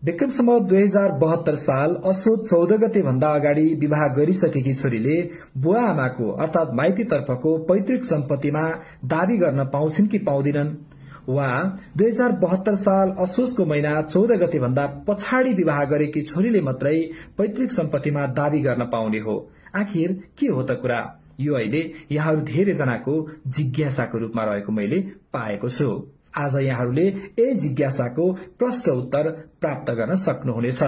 विक्रम सम्वत 2072 साल असोज 14 गते भन्दा अगाडि विवाह गरिसकेकी छोरीले बुवा आमाको अर्थात माइतीतर्फको पैतृक सम्पत्तिमा दावी गर्न पाउँछिन् कि पाउँदिनन्, वा 2072 साल असोजको महिना 14 गते भन्दा पछाडि विवाह गरेकी छोरीले मात्रै पैतृक सम्पत्तिमा दावी गर्न पाउने हो। आखिर के हो त कुरा? यो अहिले यहाँहरू धेरैजनाको जिज्ञासाको रूपमा रहेको मैले पाएको छु। आज यहाँहरूले यही जिज्ञासाको प्रश्न उत्तर प्राप्त गर्न सक्नुहुनेछ।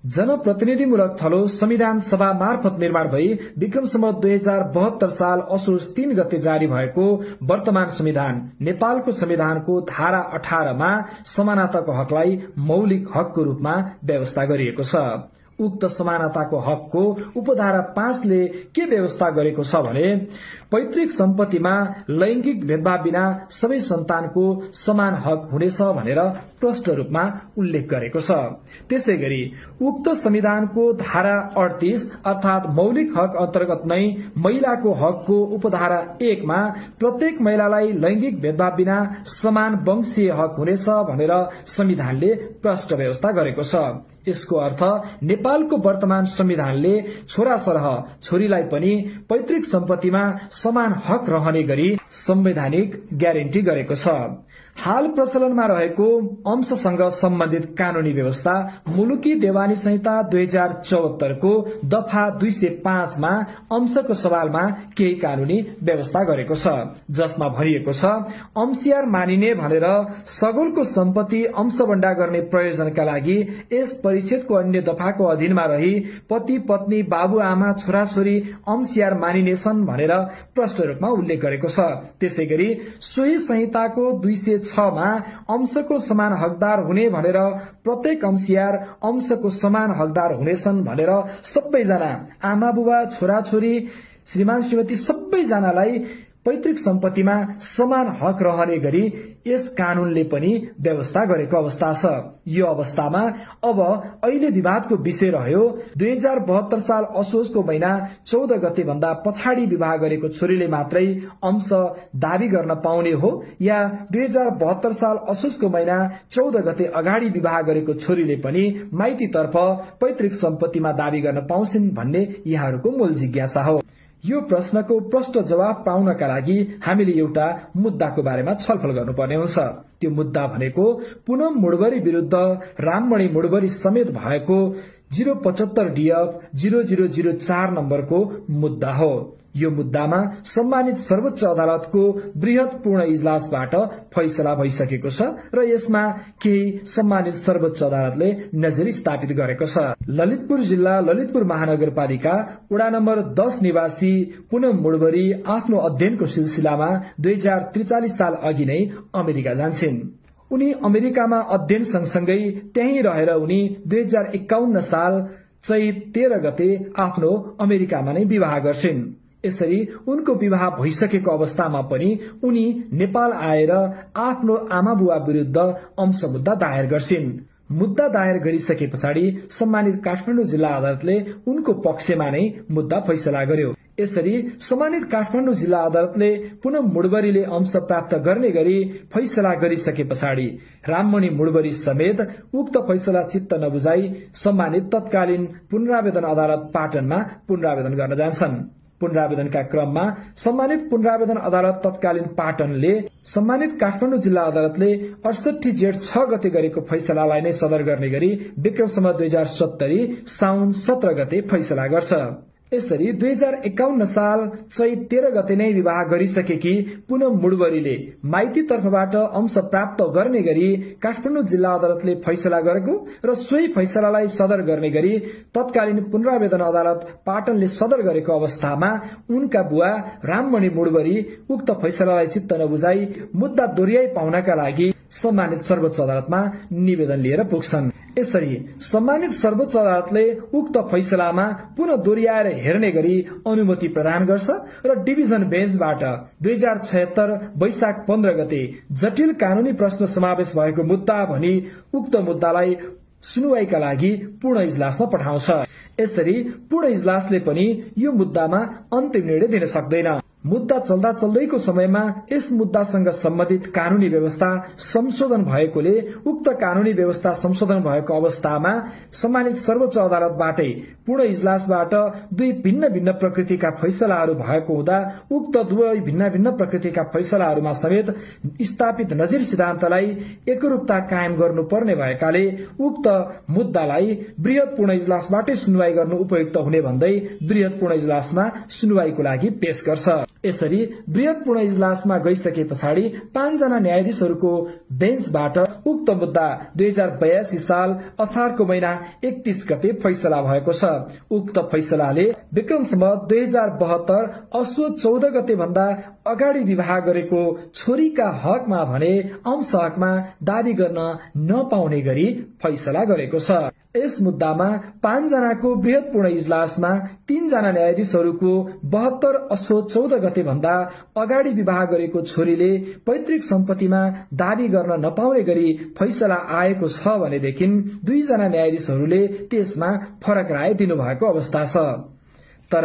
जनप्रतिनिधिमूलक थलो संविधान सभा मार्फत निर्माण भई विक्रम सम्वत 2072 साल असोज 3 गते जारी भएको वर्तमान संविधान नेपालको संविधानको धारा 18 मा समानताको हकलाई मौलिक हकको रूपमा व्यवस्था गरिएको छ। उक्त समानताको हकको उपधारा 5 ले के व्यवस्था गरेको छ भने पैतृक सम्पत्तिमा लैंगिक भेदभाव बिना सबै सन्तानको समान हक हुनेछ भनेर प्रष्ट रूपमा उल्लेख गरेको छ। त्यसैगरी उक्त संविधानको धारा 38 अर्थात मौलिक हक अन्तर्गत नै महिलाको हकको उपधारा 1 मा प्रत्येक महिलालाई लैंगिक भेदभाव बिना समान वंशीय हक हुनेछ भनेर संविधानले प्रष्ट व्यवस्था गरेको छ। यसको अर्थ नेपालको वर्तमान संविधानले छोरा सरह छोरीलाई पनि पैतृक सम्पत्तिमा समान हक रहने गरी संवैधानिक ग्यारेन्टी गरेको छ। हाल प्रचलनमा रहेको अंशसँग सम्बन्धित कानूनी व्यवस्था मुलुकी देवानी संहिता 2074 को दफा 205 मा अंशको सवालमा केही कानूनी व्यवस्था गरेको छ, जसमा भनिएको छ अंशियार मानिने भनेर सगुलको सम्पत्ति अंशबण्डा गर्ने प्रयोजनका लागि यस परिषदको अन्य दफाको अधीनमा रही पति पत्नी बाबुआमा छोराछोरी अंशियार मानिनेछन् भनेर प्रष्ट रूपमा उल्लेख गरेको छ। त्यसैगरी सोही संहिताको 206 मा अंशको समान हकदार हुने भनेर प्रत्येक अंशियार अंशको समान हकदार हुनेछन् भनेर सबैजना आमा बुबा छोराछोरी श्रीमान श्रीमती सबैजनालाई पैतृक सम्पत्तिमा समान हक रहने गरी यस कानूनले पनि व्यवस्था गरेको अवस्था छ। यो अवस्थामा अब अहिले विवादको विषय रह्यो 2072 साल असोजको महिना 14 गते भन्दा पछाडि विवाह गरेको छोरीले मात्रै अंश दावी गर्न पाउने हो या 2072 साल असोजको महिना 14 गते अगाडि विवाह गरेको छोरीले पनि माइतीतर्फ पैतृक सम्पत्तिमा दावी गर्न पाउँछिन् भन्ने यहाँहरूको मूल जिज्ञासा हो। यो प्रश्नको प्रष्ट जवाब पाउनका लागि हामीले एउटा मुद्दाको बारेमा छलफल गर्नुपर्ने हुन्छ। त्यो मुद्दा भनेको पुनम मुडबरी विरुद्ध राममणि मुडबरी समेत भएको 075 DF 0004 नम्बरको मुद्दा हो। यो मुद्दामा सम्मानित सर्वोच्च अदालतको बृहत पूर्ण इजलासबाट फैसला भइसकेको छ र यसमा केही सम्मानित सर्वोच्च अदालतले नजरी स्थापित गरेको छ। ललितपुर जिल्ला ललितपुर महानगरपालिका वडा नम्बर 10 निवासी पुनम मुडबरी आफ्नो अध्ययनको सिलसिलामा 2043 साल अघि नै अमेरिका जान्छन्। उनी अमेरिकामा अध्ययन सँगसँगै त्यही रहेर उनी 2051 साल चैत 13 गते आफ्नो अमेरिकामा नै विवाह गर्छिन्। यसरी उनको विवाह भइसकेको अवस्थामा पनि उनी नेपाल आएर आफ्नो आमा बुवा विरुद्ध अंश मुद्दा दायर गर्छिन्। मुद्दा दायर गरिसके पछाडि सम्मानित काठमाडौँ जिल्ला अदालतले उनको पक्षमा नै मुद्दा फैसला गर्यो। यसरी सम्मानित काठमाडौँ जिल्ला अदालतले पुनम मुडबरीले अंश प्राप्त गर्ने गरी फैसला गरिसके पछाडि राममणि मुडबरी समेत उक्त फैसला चित्त नबुझाई सम्मानित तत्कालीन पुनरावेदन अदालत पाटनमा पुनरावेदन गर्न जान्छन्। पुनरावेदनका क्रममा सम्मानित पुनरावेदन अदालत तत्कालीन पाटनले सम्मानित काठमाडौँ जिल्ला अदालतले 68 जेठ 6 गते गरेको फैसलालाई नै सदर गर्ने गरी विक्रम सम्वत 2070 साउन 17 गते फैसला गर्छ। यसरी 2051 साल चैत 13 गते नै विवाह गरिसकेकी पुनम मुडबरीले माइती तर्फबाट अंश प्राप्त गर्ने गरी काठमाडौँ जिल्ला अदालतले फैसला गरेको र सोही फैसलालाई सदर गर्ने गरी तत्कालीन पुनरावेदन अदालत पाटनले सदर गरेको अवस्थामा उनका बुवा राममणि मुडबरी उक्त फैसलालाई चित्त नबुझाई मुद्दा दोहोर्याइ पाउनका लागि सम्मानित सर्वोच्च अदालतमा निवेदन लिएर पुग्छन्। यसरी सम्मानित सर्वोच्च अदालतले उक्त फैसलामा पुनः दोहोर्याएर हेर्ने गरी अनुमति प्रदान गर्छ र डिभिजन बेन्चबाट 2076 वैशाख 15 गते जटिल कानूनी प्रश्न समावेश भएको मुद्दा भनी उक्त मुद्दालाई सुनुवाईका लागि पूर्ण इजलासमा पठाउँछ। यसरी पूर्ण इजलासले पनि यो मुद्दामा अन्तिम निर्णय दिन सक्दैन। मुद्दा चल्दा चल्दैको समयमा यस मुद्दासँग सम्बन्धित कानूनी व्यवस्था संशोधन भएकोले उक्त कानूनी व्यवस्था संशोधन भएको अवस्थामा सम्मानित सर्वोच्च अदालतबाटै पूर्ण इजलासबाट दुई भिन्न भिन्न प्रकृतिका फैसलाहरू भएको हुँदा उक्त दुवै भिन्न भिन्न प्रकृतिका फैसलाहरूमा समेत स्थापित नजिर सिद्धान्तलाई एकरूपता कायम गर्नुपर्ने भएकाले उक्त मुद्दालाई वृहत पूर्ण इजलासबाटै सुनवाई गर्नु उपयुक्त हुने भन्दै वृहत पूर्ण इजलासमा सुनवाईको लागि पेश गर्छ। यसरी वृहत पूर्ण इजलासमा गइसके पछाडि 5 जना न्यायाधीशहरूको बेन्चबाट उक्त मुद्दा 2082 साल असारको महिना 31 गते फैसला भएको छ। उक्त फैसलाले विक्रम सम्वत 2072 असोज 14 गते भन्दा अगाडि विवाह गरेको छोरीका हकमा भने अंश हकमा दावी गर्न नपाउने गरी फैसला गरेको छ। यस मुद्दामा 5 जनाको वृहत पूर्ण इजलासमा 3 जना न्यायाधीशहरूको 72 असोज 14 गते भन्दा अगाडि विवाह गरेको छोरीले पैतृक सम्पत्तिमा दावी गर्न नपाउने गरी फैसला आएको छ भनेदेखि 2 जना न्यायाधीशहरूले त्यसमा फरक राय दिनुभएको अवस्था छ। तर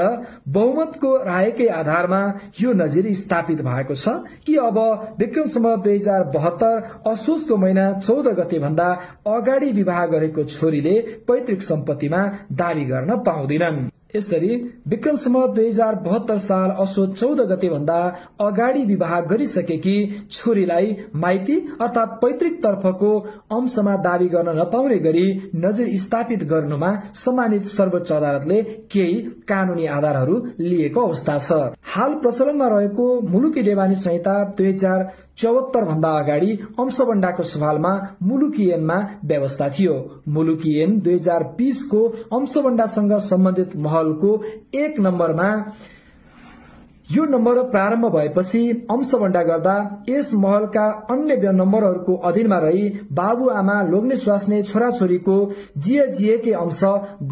बहुमतको रायकै आधारमा यो नजिर स्थापित भएको छ कि अब विक्रम सम्वत 2072 असोजको महिना 14 गते भन्दा अगाडि विवाह गरेको छोरीले पैतृक सम्पत्तिमा दावी गर्न पाउँदिनन्। यसरी विक्रम सम्वत 2072 साल असोज 14 गते भन्दा अगाडि विवाह गरिसकेकी छोरीलाई माइती अर्थात पैतृक तर्फको अंशमा दावी गर्न नपाउने गरी नजिर स्थापित गर्नुमा सम्मानित सर्वोच्च अदालतले केही कानूनी आधारहरू लिएको अवस्था छ। हाल प्रचलनमा रहेको मुलुकी देवानी संहिता 2074 भन्दा अगाडि अंशबण्डाको सवालमा मुलुकी ऐनमा व्यवस्था थियो। मुलुकी ऐन 2020 को अंशबण्डासँग सम्बन्धित महलको 1 नम्बरमा यो नम्बर प्रारम्भ भएपछि अंशबण्डा गर्दा यस महलका अन्य नम्बरहरूको अधीनमा रही बाबुआमा लोग्ने स्वास्ने छोराछोरीको जिएकै अंश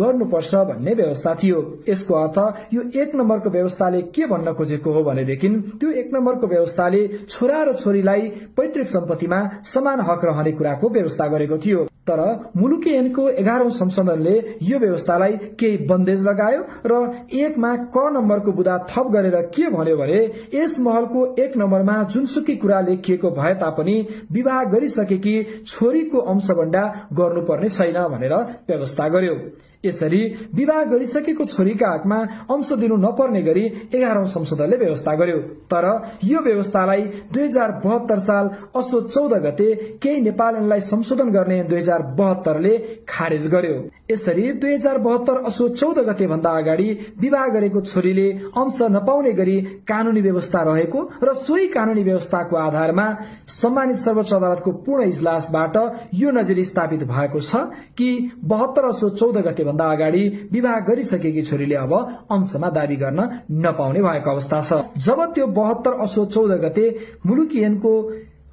गर्नुपर्छ भन्ने व्यवस्था थियो। यसको अर्थ यो 1 नम्बरको व्यवस्थाले के भन्न खोजेको हो भनेदेखि त्यो 1 नम्बरको व्यवस्थाले छोरा र छोरीलाई पैतृक सम्पत्तिमा समान हक रहने कुराको व्यवस्था गरेको थियो। तर मुलुकी ऐनको 11औं संशोधनले यो व्यवस्थालाई केही बन्देज लगायो र 1 मा क नम्बरको बुदा थप गरेर के भन्यो भने यस महलको 1 नम्बरमा जुनसुकै कुरा लेखिएको भए तापनि विवाह गरिसकेकी छोरीको अंशबण्डा गर्नुपर्ने छैन भनेर व्यवस्था गर्यो। यसरी विवाह गरिसकेको छोरीका हकमा अंश दिनु नपर्ने गरी 11औं संशोधनले व्यवस्था गर्यो। तर यो व्यवस्थालाई 2072 साल असोज 14 गते केही नेपाल ऐनलाई संशोधन गर्ने 2072 ले खारेज गर्यो। यसरी 2072 असोज 14 गते भन्दा अगाडि विवाह गरेको छोरीले अंश नपाउने गरी कानूनी व्यवस्था रहेको र सोही कानूनी व्यवस्थाको आधारमा सम्मानित सर्वोच्च अदालतको पूर्ण इजलासबाट यो नजिर स्थापित भएको छ कि 72 असोज 14 गते भन्दा अगाडि विवाह गरिसकेकी छोरीले अब अंशमा दावी गर्न नपाउने भएको अवस्था छ। जब त्यो 72 असोज 14 गते मुलुकी ऐनको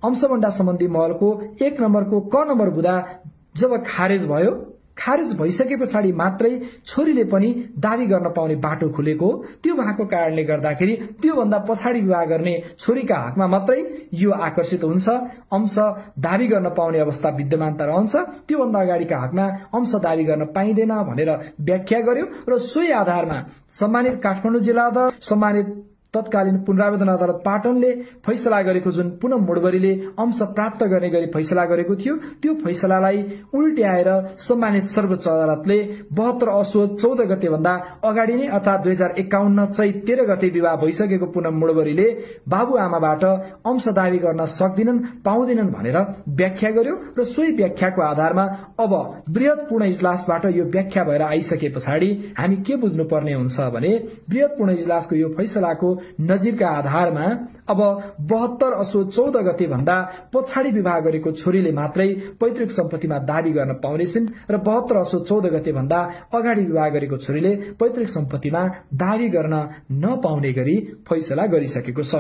अंशबण्डा सम्बन्धी महलको 1 नम्बरको क नम्बर बुदा जब खारेज भयो, खारेज भइसके पछाडि मात्रै छोरीले पनि दावी गर्न पाउने बाटो खुलेको। त्यो भएको कारणले गर्दाखेरि त्यो भन्दा पछाडि विवाह गर्ने छोरीका हकमा मात्रै यो आकर्षित हुन्छ, अंश दावी गर्न पाउने अवस्था विद्यमानता रहन्छ, त्यो भन्दा अगाडिका हकमा अंश दावी गर्न पाइँदैन भनेर व्याख्या गर्यो र सोही आधारमा सम्मानित काठमाडौँ जिल्ला अदालत, सम्मानित तत्कालीन पुनरावेदन अदालत पाटनले फैसला गरेको जुन पुनः मुडबरीले अंश प्राप्त गर्ने गरी फैसला गरेको थियो, त्यो फैसलालाई उल्ट्याएर सम्मानित सर्वोच्च अदालतले 72 असोज 14 गते भन्दा अगाडि नै अर्थात 2051 चैत 13 गते विवाह भइसकेको पुनः मुडबरीले बाबुआमाबाट अंश दावी गर्न सक्दिनन्, पाउँदिनन् भनेर व्याख्या गर्यो र सोही व्याख्याको आधारमा अब वृहत पूर्ण इजलासबाट यो व्याख्या भएर आइसके पछाडि हामी के बुझ्नुपर्ने हुन्छ भने वृहत पूर्ण इजलासको यो फैसलाको नजिरका आधारमा अब 72 असोज 14 गते भन्दा पछाडि विवाह गरेको छोरीले मात्रै पैतृक सम्पत्तिमा दावी गर्न पाउनेछिन् र 72 असोज 14 गते भन्दा अगाडि विवाह गरेको छोरीले पैतृक सम्पत्तिमा दावी गर्न नपाउने गरी फैसला गरिसकेको छ।